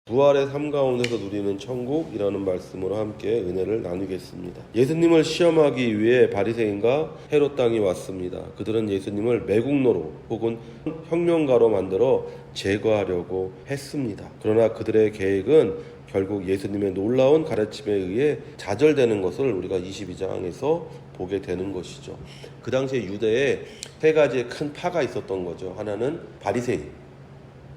부활의 삶 가운데서 누리는 천국이라는 말씀으로 함께 은혜를 나누겠습니다. 예수님을 시험하기 위해 바리새인과 헤롯 당이 왔습니다. 그들은 예수님을 매국노로 혹은 혁명가로 만들어 제거하려고 했습니다. 그러나 그들의 계획은 결국 예수님의 놀라운 가르침에 의해 좌절되는 것을 우리가 22장에서 보게 되는 것이죠. 그 당시에 유대에 세 가지의 큰 파가 있었던 거죠. 하나는 바리새인,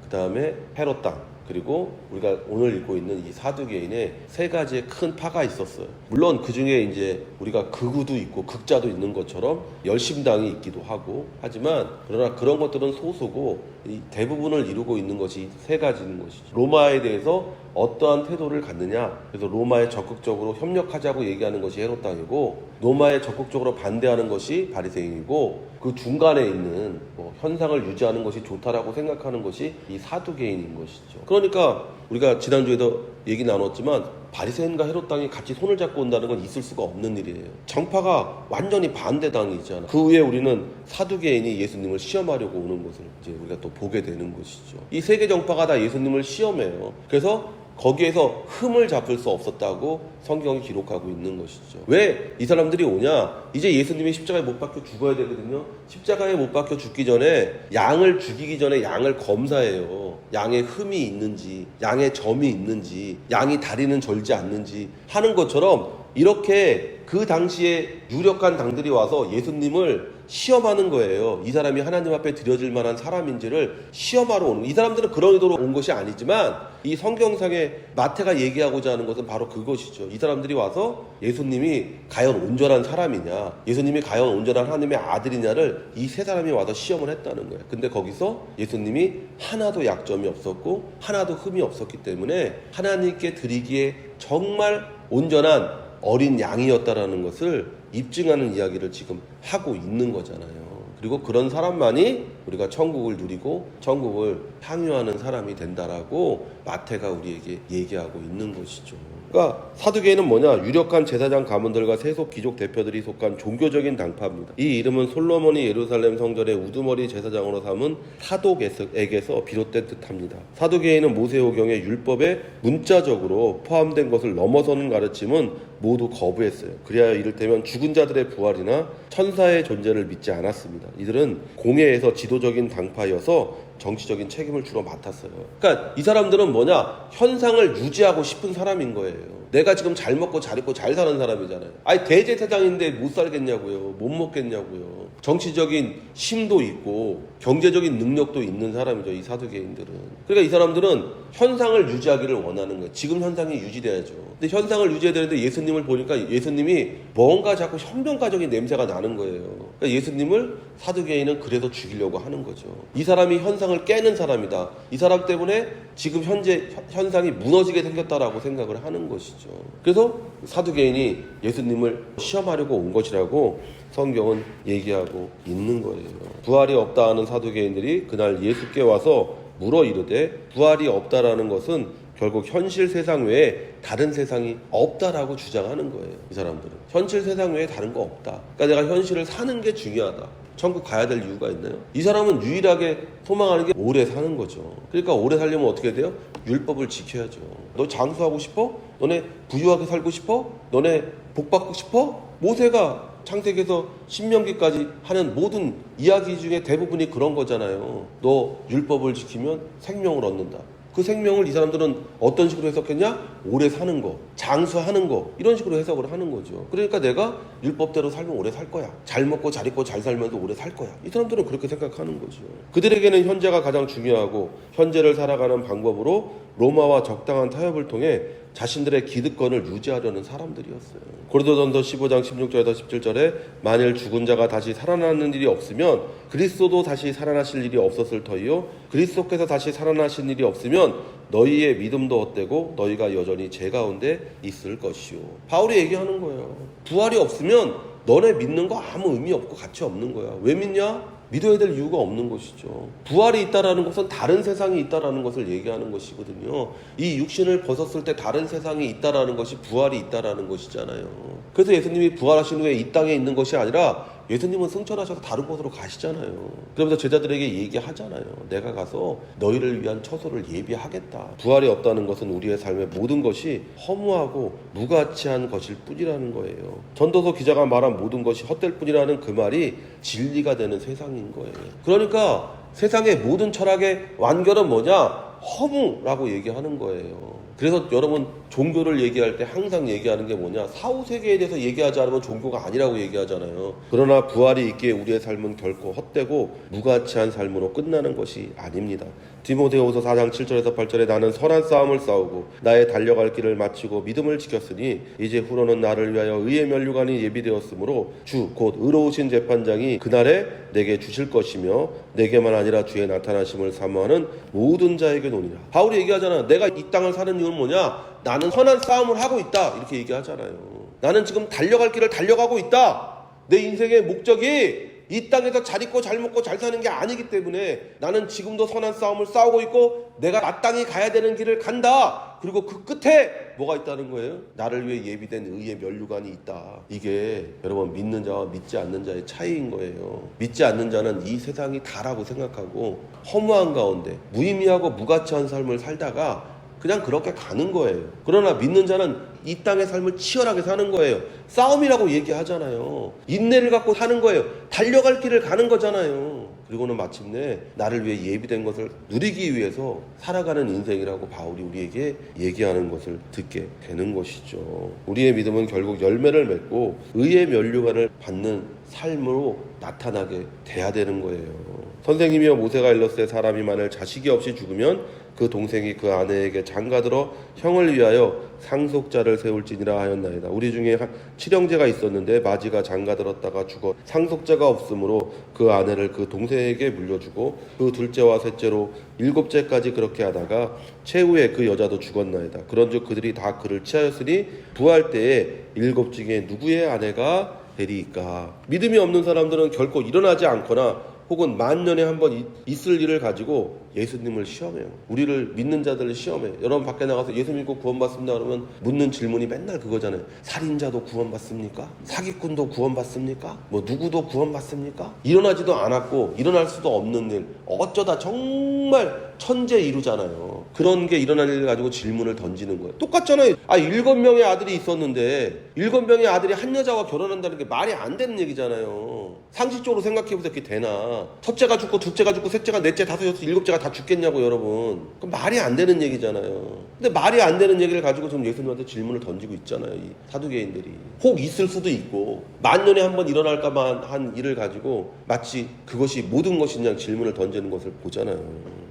그 다음에 헤롯 당, 그리고 우리가 오늘 읽고 있는 이 사두개인의 세 가지의 큰 파가 있었어요. 물론 그 중에 이제 우리가 극우도 있고 극자도 있는 것처럼 열심당이 있기도 하고 하지만 그러나 그런 것들은 소수고 이 대부분을 이루고 있는 것이 세 가지인 것이죠. 로마에 대해서 어떠한 태도를 갖느냐. 그래서 로마에 적극적으로 협력하자고 얘기하는 것이 헤롯 당이고 로마에 적극적으로 반대하는 것이 바리새인이고 그 중간에 있는 현상을 유지하는 것이 좋다라고 생각하는 것이 이 사두개인인 것이죠. 그러니까 우리가 지난주에도 얘기 나눴지만 바리새인과 헤롯 당이 같이 손을 잡고 온다는 건 있을 수가 없는 일이에요. 정파가 완전히 반대당이잖아. 그 후에 우리는 사두개인이 예수님을 시험하려고 오는 것을 이제 우리가 또 보게 되는 것이죠. 이 세 개 정파가 다 예수님을 시험해요. 그래서 거기에서 흠을 잡을 수 없었다고 성경이 기록하고 있는 것이죠. 왜 이 사람들이 오냐? 이제 예수님이 십자가에 못 박혀 죽어야 되거든요. 십자가에 못 박혀 죽기 전에 양을 죽이기 전에 양을 검사해요. 양에 흠이 있는지, 양에 점이 있는지, 양이 다리는 절지 않는지 하는 것처럼 이렇게 그 당시에 유력한 당들이 와서 예수님을 시험하는 거예요. 이 사람이 하나님 앞에 드려질 만한 사람인지를 시험하러 오는 거예요. 이 사람들은 그런 의도로 온 것이 아니지만 이 성경상에 마태가 얘기하고자 하는 것은 바로 그것이죠. 이 사람들이 와서 예수님이 과연 온전한 사람이냐, 예수님이 과연 온전한 하나님의 아들이냐를 이 세 사람이 와서 시험을 했다는 거예요. 근데 거기서 예수님이 하나도 약점이 없었고 하나도 흠이 없었기 때문에 하나님께 드리기에 정말 온전한 어린 양이었다라는 것을 입증하는 이야기를 지금 하고 있는 거잖아요. 그리고 그런 사람만이 우리가 천국을 누리고 천국을 향유하는 사람이 된다라고 마태가 우리에게 얘기하고 있는 것이죠. 그러니까 사두개인은 뭐냐? 유력한 제사장 가문들과 세속 귀족 대표들이 속한 종교적인 당파입니다. 이 이름은 솔로몬이 예루살렘 성전의 우두머리 제사장으로 삼은 사독에게서 비롯된 듯합니다. 사두개인은 모세오경의 율법에 문자적으로 포함된 것을 넘어서는 가르침은 모두 거부했어요. 그래야 이를테면 죽은 자들의 부활이나 천사의 존재를 믿지 않았습니다. 이들은 공회에서 지도적인 당파여서 정치적인 책임을 주로 맡았어요. 그러니까 이 사람들은 뭐냐? 현상을 유지하고 싶은 사람인 거예요. 내가 지금 잘 먹고 잘 입고 잘 사는 사람이잖아요. 아니 대제사장인데 못 살겠냐고요. 못 먹겠냐고요. 정치적인 힘도 있고 경제적인 능력도 있는 사람이죠. 이 사두개인들은. 그러니까 이 사람들은 현상을 유지하기를 원하는 거예요. 지금 현상이 유지돼야죠. 근데 현상을 유지해야 되는데 예수님을 보니까 예수님이 뭔가 자꾸 현명가적인 냄새가 나는 거예요. 그러니까 예수님을 사두개인은 그래서 죽이려고 하는 거죠. 이 사람이 현상을 깨는 사람이다. 이 사람 때문에 지금 현재 현상이 무너지게 생겼다라고 생각을 하는 것이죠. 그래서 사두개인이 예수님을 시험하려고 온 것이라고 성경은 얘기하고 있는 거예요. 부활이 없다 하는 사두개인들이 그날 예수께 와서 물어 이르되 부활이 없다라는 것은 결국 현실 세상 외에 다른 세상이 없다라고 주장하는 거예요. 이 사람들은 현실 세상 외에 다른 거 없다. 그러니까 내가 현실을 사는 게 중요하다. 천국 가야 될 이유가 있나요? 이 사람은 유일하게 소망하는 게 오래 사는 거죠. 그러니까 오래 살려면 어떻게 돼요? 율법을 지켜야죠. 너 장수하고 싶어? 너네 부유하게 살고 싶어? 너네 복 받고 싶어? 모세가 창세기에서 신명기까지 하는 모든 이야기 중에 대부분이 그런 거잖아요. 너 율법을 지키면 생명을 얻는다. 그 생명을 이 사람들은 어떤 식으로 해석했냐? 오래 사는 거, 장수하는 거, 이런 식으로 해석을 하는 거죠. 그러니까 내가 율법대로 살면 오래 살 거야. 잘 먹고 잘 입고 잘 살면서 오래 살 거야. 이 사람들은 그렇게 생각하는 거죠. 그들에게는 현재가 가장 중요하고 현재를 살아가는 방법으로 로마와 적당한 타협을 통해 자신들의 기득권을 유지하려는 사람들이었어요. 고린도전서 15장 16절에서 17절에 만일 죽은 자가 다시 살아나는 일이 없으면 그리스도도 다시 살아나실 일이 없었을 터이요 그리스도께서 다시 살아나신 일이 없으면 너희의 믿음도 헛되고 너희가 여전히 죄 가운데 있을 것이요. 바울이 얘기하는 거예요. 부활이 없으면 너네 믿는 거 아무 의미 없고 가치 없는 거야. 왜 믿냐? 믿어야 될 이유가 없는 것이죠. 부활이 있다라는 것은 다른 세상이 있다라는 것을 얘기하는 것이거든요. 이 육신을 벗었을 때 다른 세상이 있다라는 것이 부활이 있다라는 것이잖아요. 그래서 예수님이 부활하신 후에 이 땅에 있는 것이 아니라 예수님은 승천하셔서 다른 곳으로 가시잖아요. 그러면서 제자들에게 얘기하잖아요. 내가 가서 너희를 위한 처소를 예비하겠다. 부활이 없다는 것은 우리의 삶의 모든 것이 허무하고 무가치한 것일 뿐이라는 거예요. 전도서 기자가 말한 모든 것이 헛될 뿐이라는 그 말이 진리가 되는 세상인 거예요. 그러니까 세상의 모든 철학의 완결은 뭐냐? 허무라고 얘기하는 거예요. 그래서 여러분 종교를 얘기할 때 항상 얘기하는 게 뭐냐? 사후세계에 대해서 얘기하지 않으면 종교가 아니라고 얘기하잖아요. 그러나 부활이 있기에 우리의 삶은 결코 헛되고 무가치한 삶으로 끝나는 것이 아닙니다. 디모데후서 4장 7절에서 8절에 나는 선한 싸움을 싸우고 나의 달려갈 길을 마치고 믿음을 지켰으니 이제 후로는 나를 위하여 의의 면류관이 예비되었으므로 주 곧 의로우신 재판장이 그날에 내게 주실 것이며 내게만 아니라 주의 나타나심을 사모하는 모든 자에게 노니라. 바울이 얘기하잖아. 내가 이 땅을 사는 이유는 뭐냐? 나는 선한 싸움을 하고 있다. 이렇게 얘기하잖아요. 나는 지금 달려갈 길을 달려가고 있다. 내 인생의 목적이 이 땅에서 잘 있고 잘 먹고 잘 사는 게 아니기 때문에 나는 지금도 선한 싸움을 싸우고 있고 내가 마땅히 가야 되는 길을 간다. 그리고 그 끝에 뭐가 있다는 거예요? 나를 위해 예비된 의의 면류관이 있다. 이게 여러분 믿는 자와 믿지 않는 자의 차이인 거예요. 믿지 않는 자는 이 세상이 다라고 생각하고 허무한 가운데 무의미하고 무가치한 삶을 살다가 그냥 그렇게 가는 거예요. 그러나 믿는 자는 이 땅의 삶을 치열하게 사는 거예요. 싸움이라고 얘기하잖아요. 인내를 갖고 사는 거예요. 달려갈 길을 가는 거잖아요. 그리고는 마침내 나를 위해 예비된 것을 누리기 위해서 살아가는 인생이라고 바울이 우리에게 얘기하는 것을 듣게 되는 것이죠. 우리의 믿음은 결국 열매를 맺고 의의 면류관을 받는 삶으로 나타나게 돼야 되는 거예요. 선생님이여 모세가 일렀을 때 사람이 만일 자식이 없이 죽으면 그 동생이 그 아내에게 장가들어 형을 위하여 상속자를 세울지니라 하였나이다. 우리 중에 칠형제가 있었는데 마지가 장가들었다가 죽어 상속자가 없으므로 그 아내를 그 동생에게 물려주고 그 둘째와 셋째로 7째까지 그렇게 하다가 최후에 그 여자도 죽었나이다. 그런즉 그들이 다 그를 취하였으니 부활 때에 7 중에 누구의 아내가 되리이까. 믿음이 없는 사람들은 결코 일어나지 않거나 혹은 만년에 한 번 있을 일을 가지고 예수님을 시험해요. 우리를 믿는 자들을 시험해. 여러분 밖에 나가서 예수 믿고 구원받습니다 그러면 묻는 질문이 맨날 그거잖아요. 살인자도 구원받습니까? 사기꾼도 구원받습니까? 뭐 누구도 구원받습니까? 일어나지도 않았고 일어날 수도 없는 일, 어쩌다 정말 천재 이루잖아요. 그런 게 일어난 일을 가지고 질문을 던지는 거예요. 똑같잖아요. 7명의 아들이 있었는데 7명의 아들이 한 여자와 결혼한다는 게 말이 안 되는 얘기잖아요. 상식적으로 생각해보세요. 그게 되나? 첫째가 죽고 둘째가 죽고 셋째가 넷째 다섯 여섯 7째가 다 죽겠냐고 여러분. 그럼 말이 안 되는 얘기잖아요. 근데 말이 안 되는 얘기를 가지고 지금 예수님한테 질문을 던지고 있잖아요. 이 사두개인들이. 혹 있을 수도 있고 만년에 한 번 일어날까만 한 일을 가지고 마치 그것이 모든 것이냐 질문을 던지는 것을 보잖아요.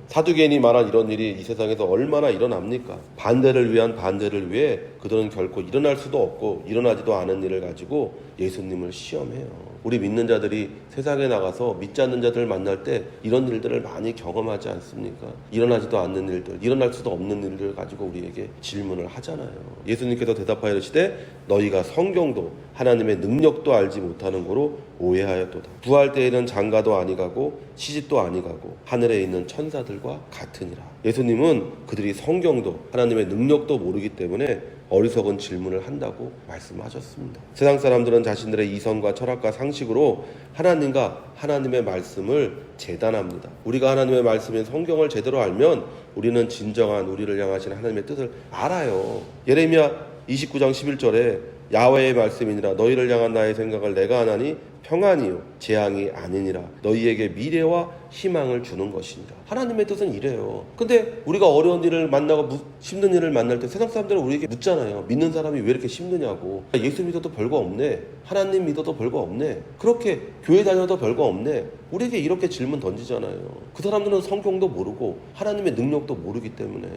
사두개인이 말한 이런 일이 이 세상에서 얼마나 일어납니까? 반대를 위한 반대를 위해 그들은 결코 일어날 수도 없고 일어나지도 않은 일을 가지고 예수님을 시험해요. 우리 믿는 자들이 세상에 나가서 믿지 않는 자들을 만날 때 이런 일들을 많이 경험하지 않습니까? 일어나지도 않는 일들, 일어날 수도 없는 일들을 가지고 우리에게 질문을 하잖아요. 예수님께서 대답하여 이르시되 너희가 성경도 하나님의 능력도 알지 못하는 거로 오해하였도다. 부활 때에는 장가도 아니가고 시집도 아니가고 하늘에 있는 천사들과 같으니라. 예수님은 그들이 성경도 하나님의 능력도 모르기 때문에 어리석은 질문을 한다고 말씀하셨습니다. 세상 사람들은 자신들의 이성과 철학과 상식으로 하나님과 하나님의 말씀을 재단합니다. 우리가 하나님의 말씀인 성경을 제대로 알면 우리는 진정한 우리를 향하신 하나님의 뜻을 알아요. 예레미야 29장 11절에 야훼의 말씀이니라 너희를 향한 나의 생각을 내가 하나니 평안이요 재앙이 아니니라 너희에게 미래와 희망을 주는 것이니라. 하나님의 뜻은 이래요. 근데 우리가 어려운 일을 만나고 힘든 일을 만날 때 세상 사람들은 우리에게 묻잖아요. 믿는 사람이 왜 이렇게 힘드냐고. 예수 믿어도 별거 없네. 하나님 믿어도 별거 없네. 그렇게 교회 다녀도 별거 없네. 우리에게 이렇게 질문 던지잖아요. 그 사람들은 성경도 모르고 하나님의 능력도 모르기 때문에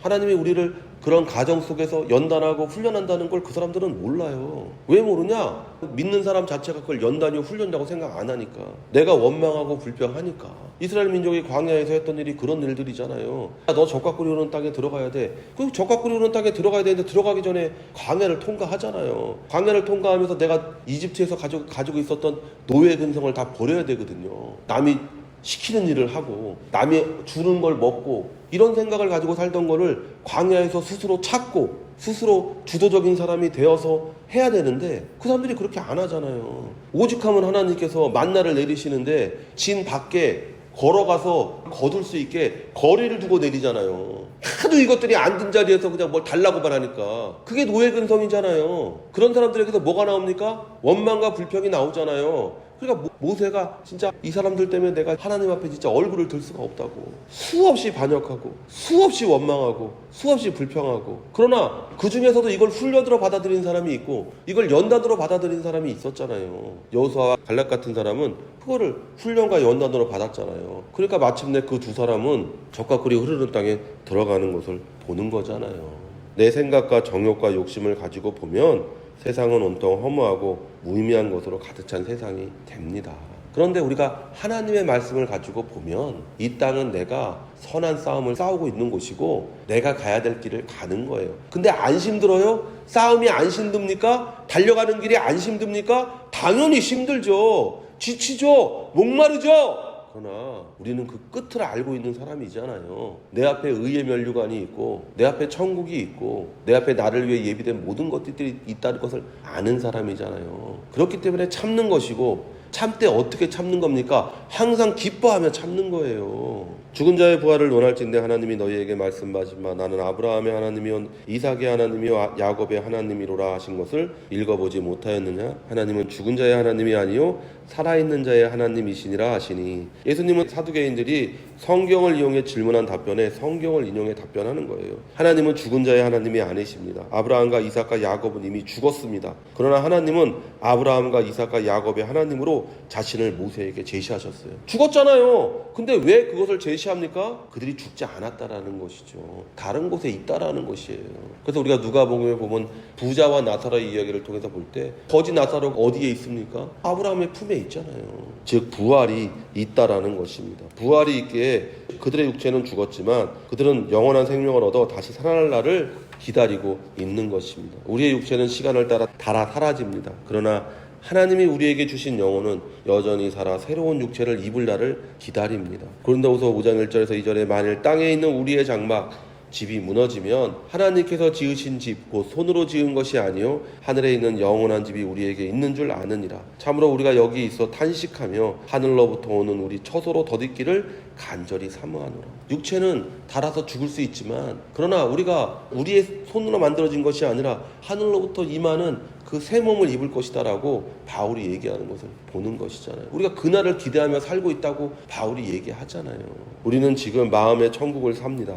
하나님이 우리를 그런 가정 속에서 연단하고 훈련한다는 걸 그 사람들은 몰라요. 왜 모르냐? 믿는 사람 자체가 그걸 연단이고 훈련이라고 생각 안 하니까. 내가 원망하고 불평하니까. 이스라엘 민족이 광야에서 했던 일이 그런 일들이잖아요. 너 젖과 꿀이 흐르는 땅에 들어가야 돼. 그 젖과 꿀이 흐르는 땅에 들어가야 되는데 들어가기 전에 광야를 통과하잖아요. 광야를 통과하면서 내가 이집트에서 가지고 있었던 노예 근성을 다 버려야 되거든요. 남이 시키는 일을 하고 남이 주는 걸 먹고 이런 생각을 가지고 살던 거를 광야에서 스스로 찾고 스스로 주도적인 사람이 되어서 해야 되는데 그 사람들이 그렇게 안 하잖아요. 오직하면 하나님께서 만나를 내리시는데 진 밖에 걸어가서 거둘 수 있게 거리를 두고 내리잖아요. 하도 이것들이 앉은 자리에서 그냥 뭘 달라고만 하니까 그게 노예근성이잖아요. 그런 사람들에게서 뭐가 나옵니까? 원망과 불평이 나오잖아요. 그러니까 모세가 진짜 이 사람들 때문에 내가 하나님 앞에 진짜 얼굴을 들 수가 없다고 수없이 반역하고 수없이 원망하고 수없이 불평하고, 그러나 그 중에서도 이걸 훈련으로 받아들인 사람이 있고 이걸 연단으로 받아들인 사람이 있었잖아요. 여호수아와 갈렙 같은 사람은 그거를 훈련과 연단으로 받았잖아요. 그러니까 마침내 그 두 사람은 적과 꿀이 흐르는 땅에 들어가는 것을 보는 거잖아요. 내 생각과 정욕과 욕심을 가지고 보면 세상은 온통 허무하고 무의미한 것으로 가득 찬 세상이 됩니다. 그런데 우리가 하나님의 말씀을 가지고 보면 이 땅은 내가 선한 싸움을 싸우고 있는 곳이고 내가 가야 될 길을 가는 거예요. 근데 안 힘들어요? 싸움이 안 힘듭니까? 달려가는 길이 안 힘듭니까? 당연히 힘들죠. 지치죠. 목마르죠. 그러나 우리는 그 끝을 알고 있는 사람이잖아요. 내 앞에 의의 면류관이 있고 내 앞에 천국이 있고 내 앞에 나를 위해 예비된 모든 것들이 있다는 것을 아는 사람이잖아요. 그렇기 때문에 참는 것이고, 참때 어떻게 참는 겁니까? 항상 기뻐하며 참는 거예요. 죽은 자의 부활을 논할진대 하나님이 너희에게 말씀하시마 나는 아브라함의 하나님이요 이삭의 하나님이요 야곱의 하나님이로라 하신 것을 읽어보지 못하였느냐? 하나님은 죽은 자의 하나님이 아니요 살아있는 자의 하나님이시니라 하시니, 예수님은 사두개인들이 성경을 이용해 질문한 답변에 성경을 인용해 답변하는 거예요. 하나님은 죽은 자의 하나님이 아니십니다. 아브라함과 이삭과 야곱은 이미 죽었습니다. 그러나 하나님은 아브라함과 이삭과 야곱의 하나님으로 자신을 모세에게 제시하셨어요. 죽었잖아요. 근데 왜 그것을 제시합니까? 그들이 죽지 않았다라는 것이죠. 다른 곳에 있다라는 것이에요. 그래서 우리가 누가복음에 보면 부자와 나사로의 이야기를 통해서 볼 때 거지 나사로가 어디에 있습니까? 아브라함의 품에 있잖아요. 즉 부활이 있다라는 것입니다. 부활이 있기에 그들의 육체는 죽었지만 그들은 영원한 생명을 얻어 다시 살아날 날을 기다리고 있는 것입니다. 우리의 육체는 시간을 따라 닳아 사라집니다. 그러나 하나님이 우리에게 주신 영혼은 여전히 살아 새로운 육체를 입을 날을 기다립니다. 고린도후서 5장 1절에서 2절에 만일 땅에 있는 우리의 장막 집이 무너지면 하나님께서 지으신 집 곧 손으로 지은 것이 아니요 하늘에 있는 영원한 집이 우리에게 있는 줄 아느니라. 참으로 우리가 여기 있어 탄식하며 하늘로부터 오는 우리 처소로 덧입기를 간절히 사모하노라. 육체는 닳아서 죽을 수 있지만 그러나 우리가 우리의 손으로 만들어진 것이 아니라 하늘로부터 임하는 그 새 몸을 입을 것이다라고 바울이 얘기하는 것을 보는 것이잖아요. 우리가 그날을 기대하며 살고 있다고 바울이 얘기하잖아요. 우리는 지금 마음의 천국을 삽니다.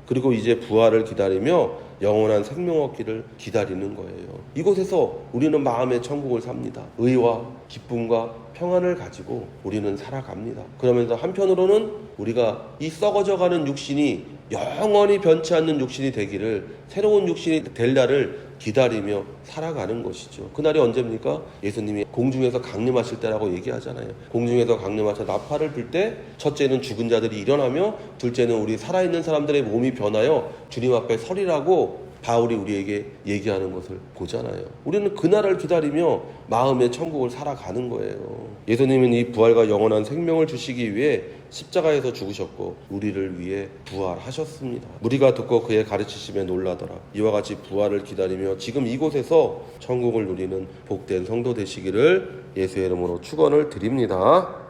그리고 이제 부활을 기다리며 영원한 생명 얻기를 기다리는 거예요. 이곳에서 우리는 마음의 천국을 삽니다. 의와 기쁨과 평안을 가지고 우리는 살아갑니다. 그러면서 한편으로는 우리가 이 썩어져가는 육신이 영원히 변치 않는 육신이 되기를, 새로운 육신이 될 날을 기다리며 살아가는 것이죠. 그날이 언제입니까? 예수님이 공중에서 강림하실 때라고 얘기하잖아요. 공중에서 강림하셔 나팔을 불 때 첫째는 죽은 자들이 일어나며 둘째는 우리 살아있는 사람들의 몸이 변하여 주님 앞에 서리라고 바울이 우리에게 얘기하는 것을 보잖아요. 우리는 그날을 기다리며 마음의 천국을 살아가는 거예요. 예수님은 이 부활과 영원한 생명을 주시기 위해 십자가에서 죽으셨고 우리를 위해 부활하셨습니다. 무리가 듣고 그의 가르치심에 놀라더라. 이와 같이 부활을 기다리며 지금 이곳에서 천국을 누리는 복된 성도 되시기를 예수의 이름으로 축원을 드립니다.